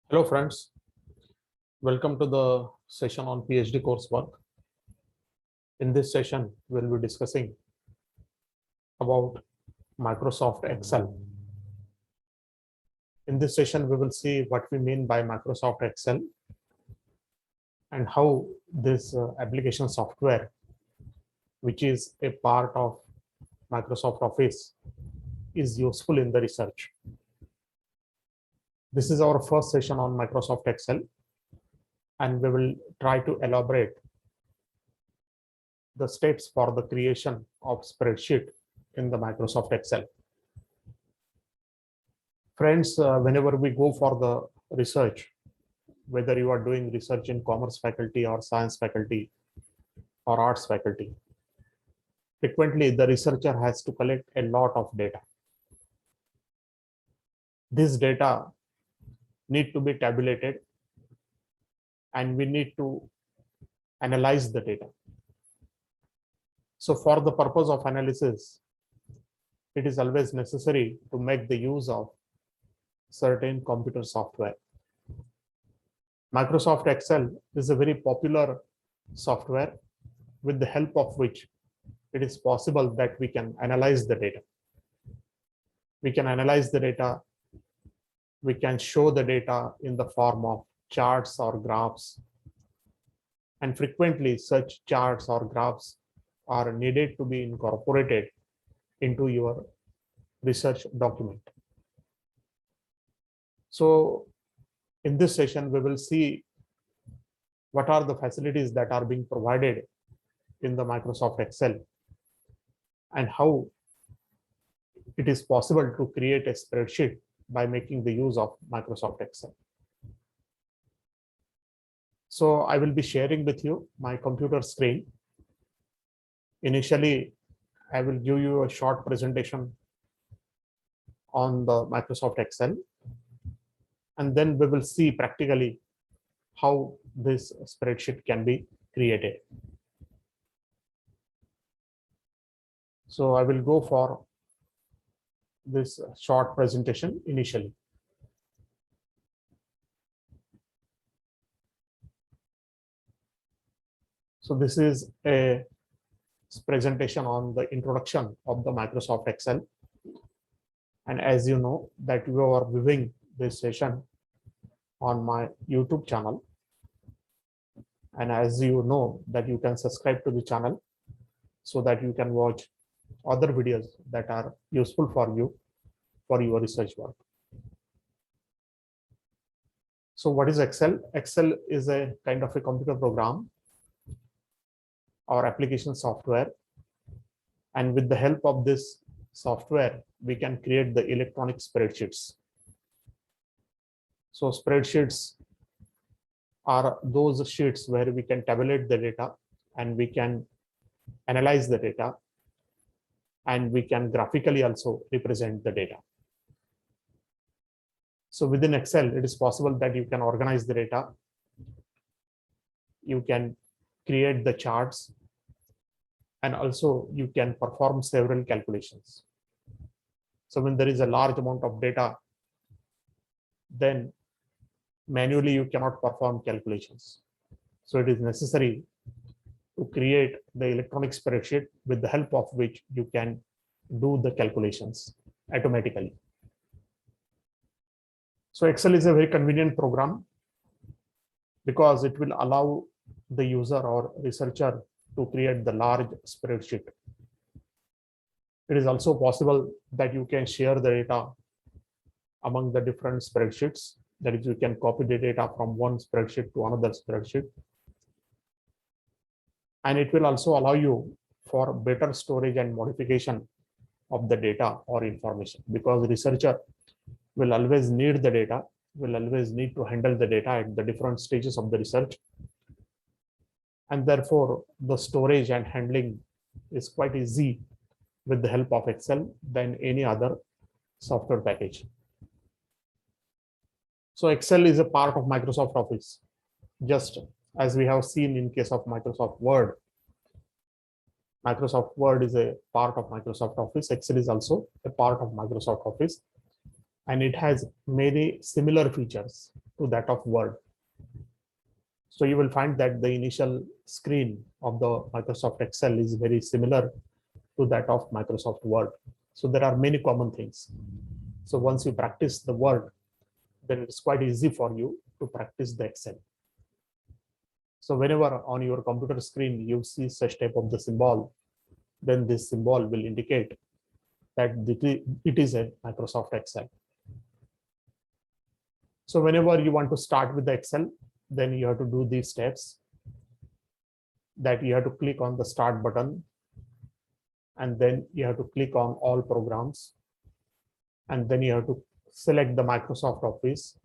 Hello friends, welcome to the session on PhD coursework. In this session, we'll be discussing about Microsoft Excel. In this session, we will see what we mean by Microsoft Excel and how this application software, which is a part of Microsoft Office, is useful in the research. This is our first session on Microsoft Excel, and we will try to elaborate the steps for the creation of spreadsheet in the Microsoft Excel. Friends, whenever we go for the research, whether you are doing research in commerce faculty or science faculty or arts faculty, frequently the researcher has to collect a lot of data. This data need to be tabulated and we need to analyze the data. So for the purpose of analysis, it is always necessary to make the use of certain computer software. Microsoft Excel is a very popular software with the help of which it is possible that we can analyze the data. We can analyze the data. We can show the data in the form of charts or graphs. And frequently such charts or graphs are needed to be incorporated into your research document. So in this session, we will see what are the facilities that are being provided in the Microsoft Excel and how it is possible to create a spreadsheet by making the use of Microsoft Excel. So I will be sharing with you my computer screen. Initially, I will give you a short presentation on the Microsoft Excel, and then we will see practically how this spreadsheet can be created. So I will go for this short presentation initially. So this is a presentation on the introduction of the Microsoft Excel. And as you know that you are viewing this session on my YouTube channel. And as you know that you can subscribe to the channel so that you can watch other videos that are useful for you for your research work. So what is Excel? Excel is a kind of a computer program or application software. And with the help of this software, we can create the electronic spreadsheets. So spreadsheets are those sheets where we can tabulate the data and we can analyze the data and we can graphically also represent the data. So within Excel, it is possible that you can organize the data. You can create the charts and also you can perform several calculations. So when there is a large amount of data, then manually you cannot perform calculations. So it is necessary to create the electronic spreadsheet with the help of which you can do the calculations automatically. So Excel is a very convenient program because it will allow the user or researcher to create the large spreadsheet. It is also possible that you can share the data among the different spreadsheets. That is, you can copy the data from one spreadsheet to another spreadsheet. And it will also allow you for better storage and modification of the data or information, because researcher will always need the data, will always need to handle the data at the different stages of the research. And therefore, the storage and handling is quite easy with the help of Excel than any other software package. So Excel is a part of Microsoft Office, just as we have seen in case of Microsoft Word. Microsoft Word is a part of Microsoft Office. Excel is also a part of Microsoft Office, and it has many similar features. to that of Word. So you will find that the initial screen of the Microsoft Excel is very similar to that of Microsoft Word. So there are many common things. So once you practice the Word, then it's quite easy for you to practice the Excel. So whenever on your computer screen you see such type of the symbol, then this symbol will indicate that it is a Microsoft Excel. So whenever you want to start with the Excel, then you have to do these steps, that you have to click on the start button, and then you have to click on all programs, and then you have to select the Microsoft Office.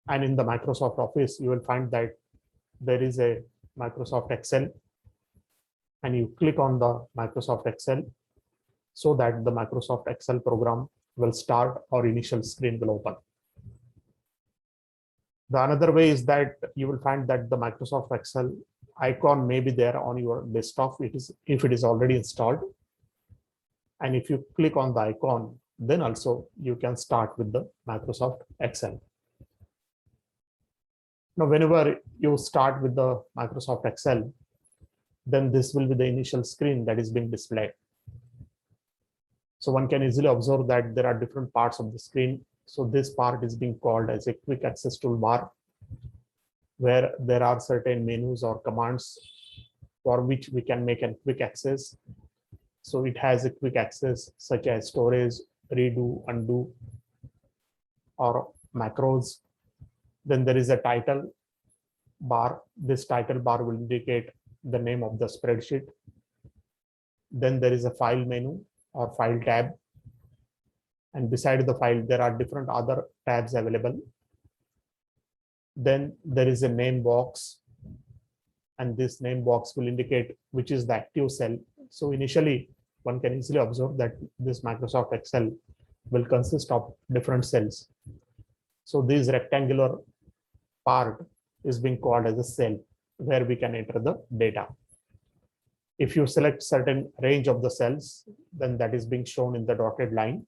And in the Microsoft Office, you will find that there is a Microsoft Excel, and you click on the Microsoft Excel so that the Microsoft Excel program will start or initial screen will open. The another way is that you will find that the Microsoft Excel icon may be there on your desktop if it is already installed. And if you click on the icon, then also you can start with the Microsoft Excel. Now, whenever you start with the Microsoft Excel, then this will be the initial screen that is being displayed. So one can easily observe that there are different parts of the screen. So this part is being called as a quick access toolbar, where there are certain menus or commands for which we can make a quick access. So it has a quick access such as storage, redo, undo, or macros. Then there is a title bar. This title bar will indicate the name of the spreadsheet. Then there is a file menu or file tab. And beside the file, there are different other tabs available. Then there is a name box. And this name box will indicate which is the active cell. So initially, one can easily observe that this Microsoft Excel will consist of different cells. So this rectangular part is being called as a cell where we can enter the data. If you select certain range of the cells, then that is being shown in the dotted line.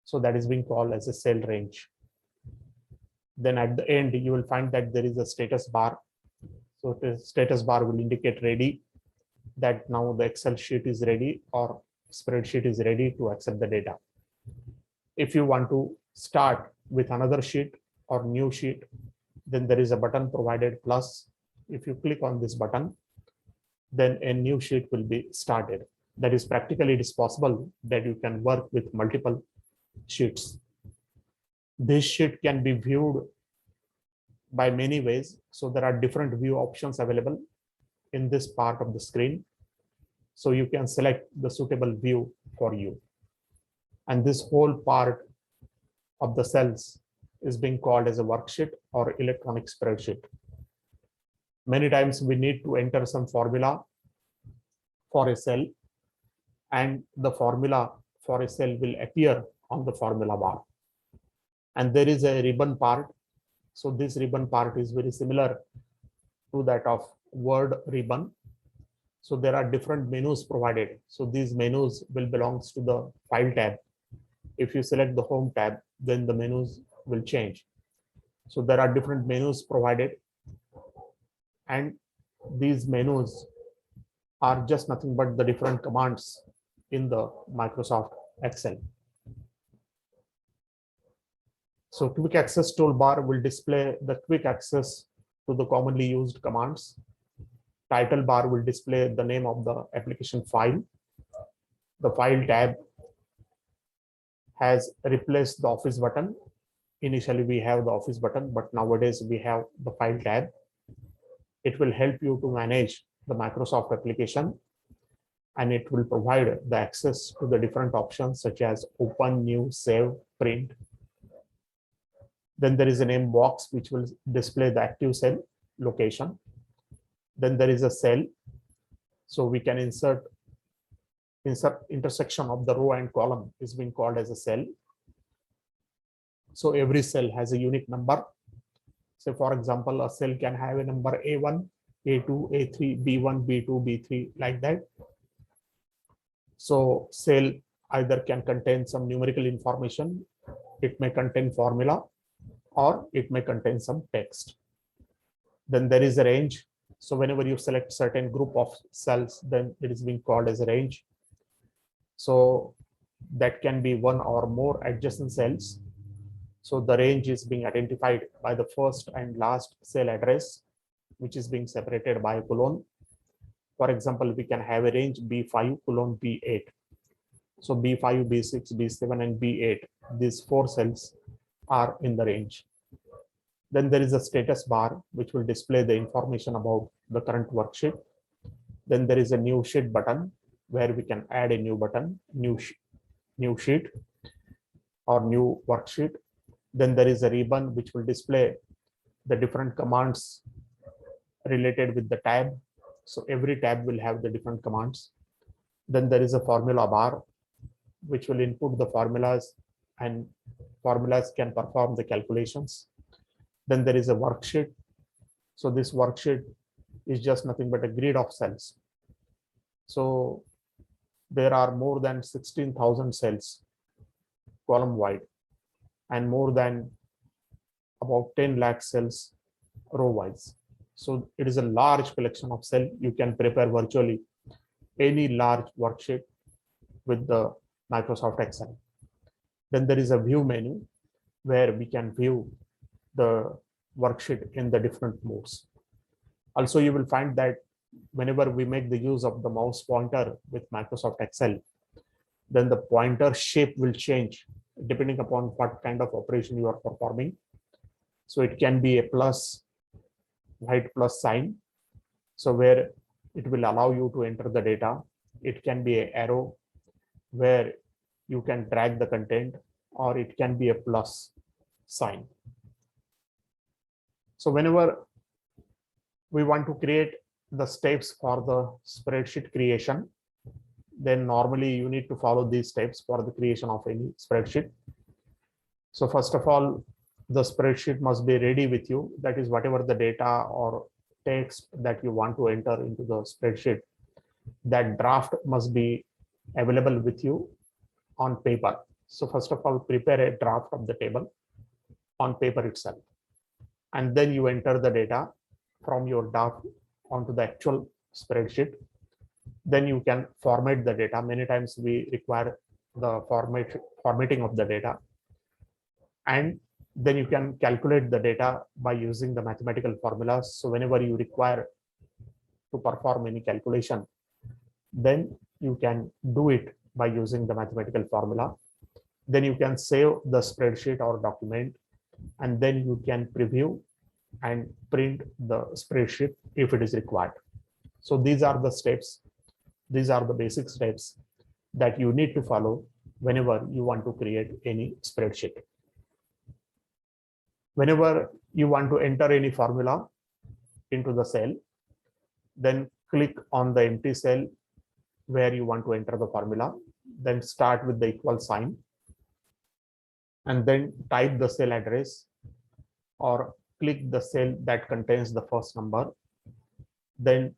So that is being called as a cell range. Then at the end, you will find that there is a status bar. So the status bar will indicate ready, that now the Excel sheet is ready or spreadsheet is ready to accept the data. If you want to start with another sheet or new sheet, then there is a button provided plus. If you click on this button, then a new sheet will be started. That is, practically it is possible that you can work with multiple sheets. This sheet can be viewed by many ways. So there are different view options available in this part of the screen. So you can select the suitable view for you. And this whole part of the cells is being called as a worksheet or electronic spreadsheet. Many times we need to enter some formula for a cell, and the formula for a cell will appear on the formula bar. And there is a ribbon part. So this ribbon part is very similar to that of Word ribbon. So there are different menus provided. So these menus will belong to the file tab. If you select the home tab, then the menus will change. So there are different menus provided, and these menus are just nothing but the different commands in the Microsoft Excel. So quick access toolbar will display the quick access to the commonly used commands. Title bar will display the name of the application file. The file tab has replaced the office button. Initially we have the office button, but nowadays we have the file tab. It will help you to manage the Microsoft application, and it will provide the access to the different options such as open, new, save, print. Then there is a name box which will display the active cell location. Then there is a cell. So we can insert intersection of the row and column is being called as a cell. So every cell has a unique number. So for example, a cell can have a number A1, A2, A3, B1, B2, B3, like that. So cell either can contain some numerical information, it may contain formula, or it may contain some text. Then there is a range. So whenever you select certain group of cells, then it is being called as a range. So that can be one or more adjacent cells. So the range is being identified by the first and last cell address, which is being separated by a colon. For example, we can have a range B5 colon B8. So B5, B6, B7, and B8, these 4 cells are in the range. Then there is a status bar, which will display the information about the current worksheet. Then there is a new sheet button, where we can add a new button, new sheet or new worksheet. Then there is a ribbon, which will display the different commands related with the tab. So every tab will have the different commands. Then there is a formula bar, which will input the formulas, and formulas can perform the calculations. Then there is a worksheet. So this worksheet is just nothing but a grid of cells. So there are more than 16,000 cells column wide, and more than about 10 lakh cells row wise. So it is a large collection of cells. You can prepare virtually any large worksheet with the Microsoft Excel. Then there is a view menu, where we can view the worksheet in the different modes. Also, you will find that whenever we make the use of the mouse pointer with Microsoft Excel, then the pointer shape will change depending upon what kind of operation you are performing. So it can be a plus, right, plus sign. So where it will allow you to enter the data. It can be an arrow where you can drag the content, or it can be a plus sign. So whenever we want to create the steps for the spreadsheet creation, then normally you need to follow these steps for the creation of any spreadsheet. So first of all, the spreadsheet must be ready with you. That is, whatever the data or text that you want to enter into the spreadsheet, that draft must be available with you on paper. So first of all, prepare a draft of the table on paper itself, and then you enter the data from your draft onto the actual spreadsheet. Then you can format the data. Many times we require the formatting of the data, and then you can calculate the data by using the mathematical formulas. So whenever you require to perform any calculation, then you can do it by using the mathematical formula. Then you can save the spreadsheet or document, and then you can preview and print the spreadsheet if it is required. So these are the steps. These are the basic steps that you need to follow whenever you want to create any spreadsheet. Whenever you want to enter any formula into the cell, then click on the empty cell where you want to enter the formula. Then start with the equal sign, and then type the cell address, or click the cell that contains the first number. Then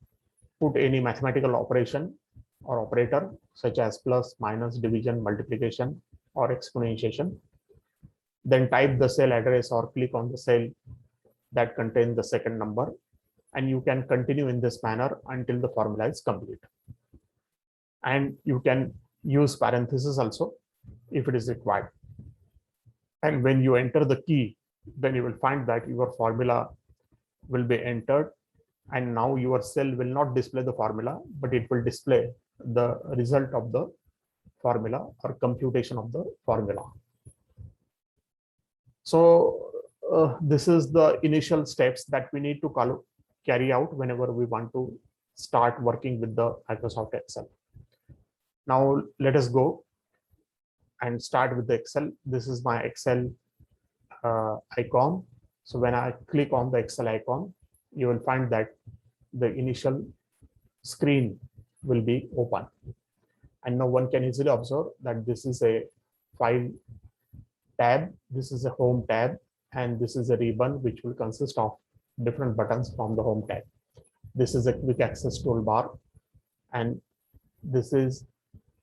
put any mathematical operation or operator such as plus, minus, division, multiplication, or exponentiation. Then type the cell address or click on the cell that contains the second number, and you can continue in this manner until the formula is complete. And you can use parentheses also if it is required. And when you enter the key, then you will find that your formula will be entered, and now your cell will not display the formula, but it will display the result of the formula or computation of the formula. So this is the initial steps that we need to carry out whenever we want to start working with the Microsoft Excel. Now let us go and start with the Excel. This is my Excel icon. So when I click on the Excel icon, you will find that the initial screen will be open. And now one can easily observe that this is a file tab, this is a home tab, and this is a ribbon which will consist of different buttons from the home tab. This is a quick access toolbar, and this is,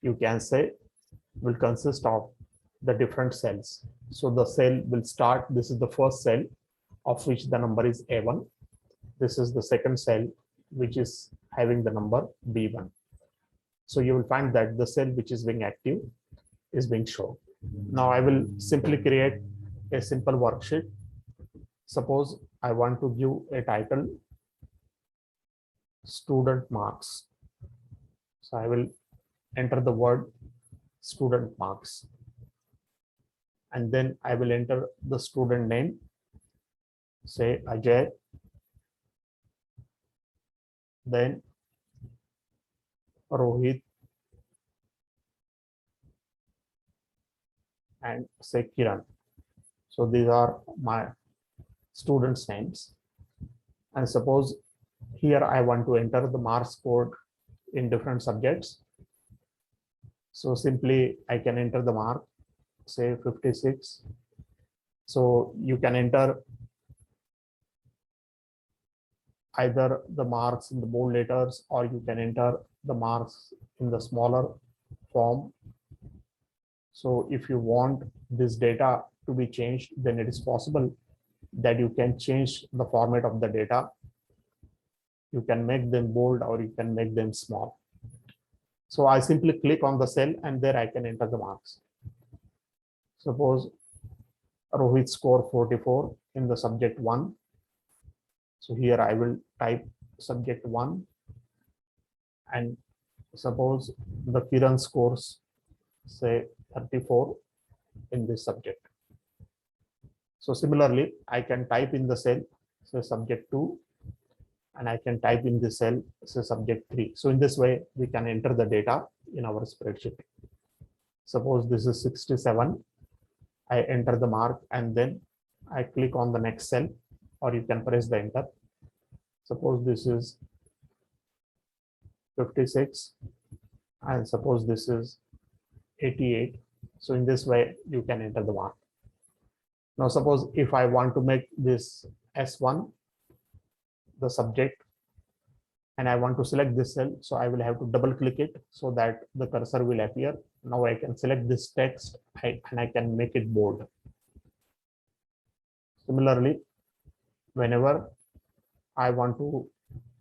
you can say, will consist of the different cells. So the cell will start, this is the first cell of which the number is A1. This is the second cell which is having the number B1. So you will find that the cell which is being active is being shown. Now I will simply create a simple worksheet. Suppose I want to give a title student marks. So I will enter the word student marks. And then I will enter the student name, say Ajay, then Rohit, and say Kiran. So these are my students' names. And suppose here I want to enter the marks code in different subjects. So simply I can enter the mark, say 56. So you can enter either the marks in the bold letters, or you can enter the marks in the smaller form. So if you want this data to be changed, then it is possible that you can change the format of the data. You can make them bold or you can make them small. So I simply click on the cell and there I can enter the marks. Suppose Rohit score 44 in the subject 1. So here I will type subject 1, and suppose the Kiran scores say 34 in this subject. So similarly, I can type in the cell, say subject 2, and I can type in the cell, say subject 3. So in this way, we can enter the data in our spreadsheet. Suppose this is 67. I enter the mark and then I click on the next cell, or you can press the enter. Suppose this is 56 and suppose this is 88. So in this way, you can enter the mark. Now suppose if I want to make this S1 the subject and I want to select this cell, so I will have to double click it so that the cursor will appear. Now I can select this text and I can make it bold. Similarly, whenever I want to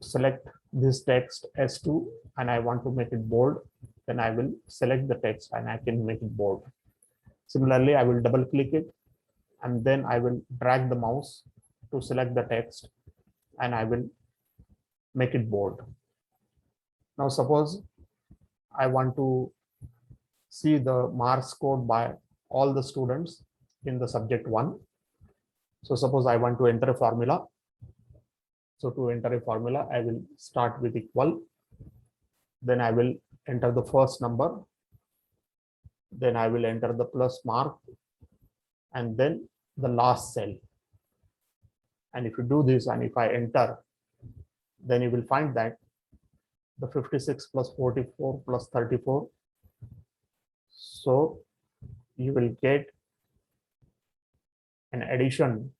select this text S2 and I want to make it bold, then I will select the text and I can make it bold. Similarly, I will double click it and then I will drag the mouse to select the text and I will make it bold. Now suppose I want to see the marks scored by all the students in the subject 1. So suppose I want to enter a formula. So to enter a formula, I will start with equal. Then I will enter the first number. Then I will enter the plus mark and then the last cell. And if you do this and if I enter, then you will find that the 56 plus 44 plus 34. So you will get an addition.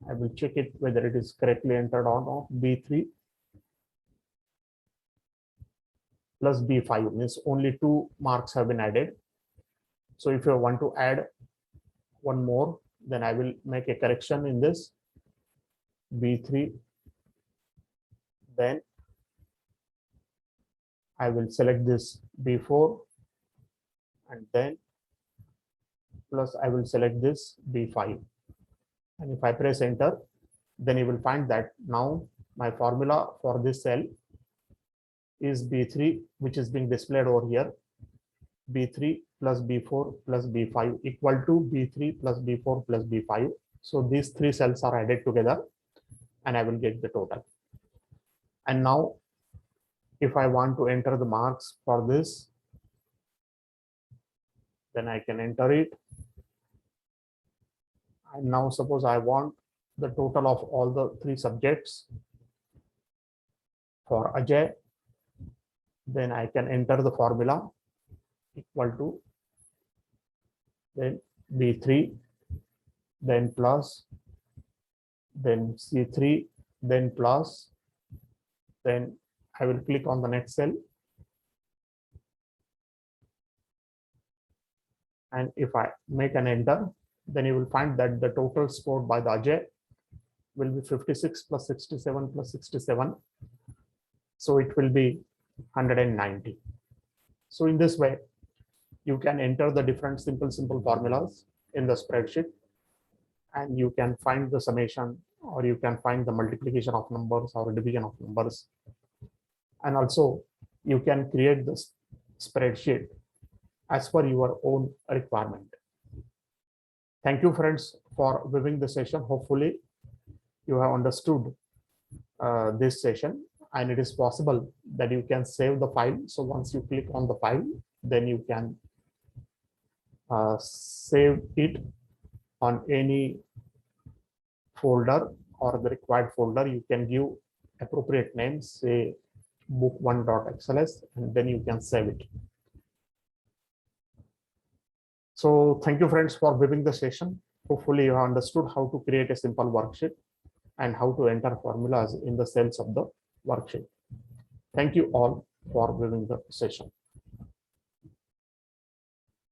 I will check it whether it is correctly entered or not. B3 plus B5 means only 2 marks have been added. So if you want to add one more, then I will make a correction in this B3. Then I will select this B4 and then plus I will select this B5. And if I press enter, then you will find that now my formula for this cell is B3, which is being displayed over here. B3 plus B4 plus B5 equal to B3 plus B4 plus B5. So these 3 cells are added together and I will get the total. And now if I want to enter the marks for this, then I can enter it. And now suppose I want the total of all the 3 subjects for Ajay, then I can enter the formula equal to then B3, then plus, then C3, then plus, then I will click on the next cell. And if I make an enter, then you will find that the total scored by the Ajay will be 56 plus 67 plus 67. So it will be 190. So in this way, you can enter the different simple formulas in the spreadsheet, and you can find the summation, or you can find the multiplication of numbers or division of numbers. And also you can create this spreadsheet as per your own requirement. Thank you, friends, for viewing the session. Hopefully you have understood this session, and it is possible that you can save the file. So once you click on the file, then you can save it on any folder or the required folder. You can give appropriate names, say book1.xls, and then you can save it. So thank you, friends, for viewing the session. Hopefully you have understood how to create a simple worksheet and how to enter formulas in the cells of the worksheet. Thank you all for viewing the session.